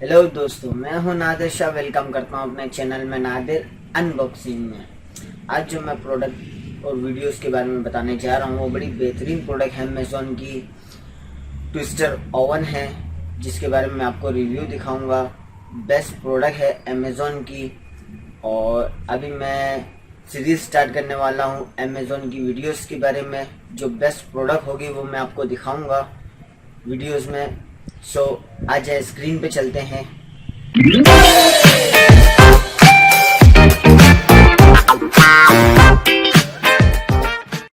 Hello दोस्तों, मैं हूं नादिर शाह। वेलकम करता हूं अपने चैनल में नादिर अनबॉक्सिंग में। आज जो मैं प्रोडक्ट और वीडियोस के बारे में बताने जा रहा हूं वो बड़ी बेहतरीन प्रोडक्ट है। अमेज़ॉन की ट्विस्टर ओवन है जिसके बारे में मैं आपको रिव्यू दिखाऊंगा। बेस्ट प्रोडक्ट है अमेज़ॉन की। और अभी मैं सीरीज स्टार्ट करने वाला हूं अमेज़ॉन की वीडियोस के बारे में। जो बेस्ट प्रोडक्ट होगी वो मैं आपको दिखाऊंगा वीडियोस में। सो आ जाए, स्क्रीन पे चलते हैं।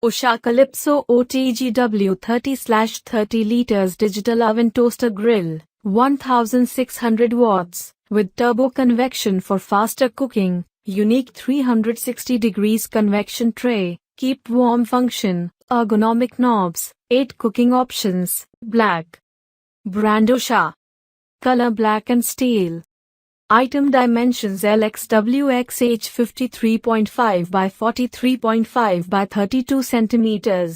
Usha CALYPSO OTGW30/30 liters digital oven toaster grill, 1600 watts, with turbo convection for faster cooking, unique 360 degrees convection tray, keep warm function, ergonomic knobs, 8 cooking options, black. Brand Usha. Color black and steel. Item dimensions LxWxH 53.5 by 43.5 by 32 centimeters.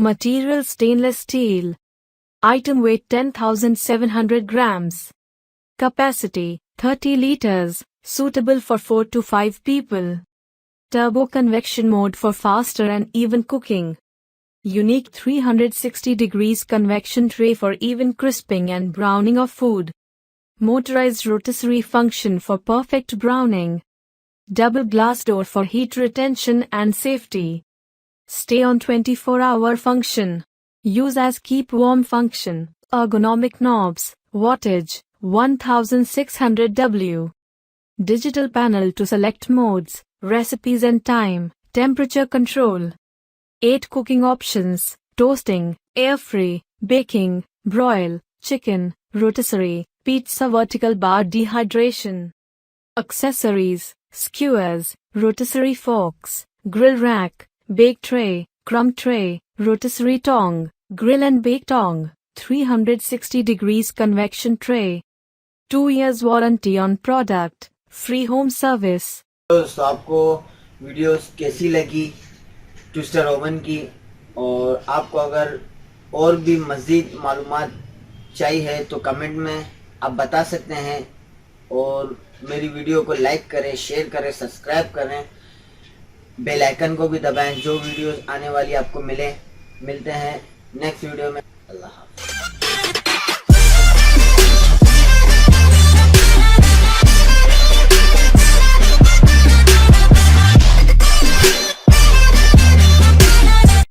Material stainless steel. Item weight 10,700 grams. Capacity 30 liters, suitable for 4 to 5 people. Turbo convection mode for faster and even cooking. Unique 360 degrees convection tray for even crisping and browning of food. Motorized rotisserie function for perfect browning. Double glass door for heat retention and safety. Stay on 24-hour function. Use as keep warm function. Ergonomic knobs. Wattage 1600 W. Digital panel to select modes, recipes and time. Temperature control. 8 cooking options: toasting, airfry, baking, broil, chicken, rotisserie, pizza, vertical bar, dehydration. Accessories: skewers, rotisserie forks, grill rack, bake tray, crumb tray, rotisserie tong, grill and bake tong, 360 degrees convection tray. 2 years warranty on product, free home service. दोस्तों, आपको videos कैसी लगी twister oven की? और आपको अगर और भी मज़ीद मालूमात चाहिए तो कमेंट में आप बता सकते हैं। और मेरी वीडियो को लाइक करें, शेयर करें, सब्सक्राइब करें, बेल आइकन को भी दबाएं। जो वीडियोस आने वाली आपको मिलते हैं नेक्स्ट वीडियो में। अल्लाह हाफ़िज़।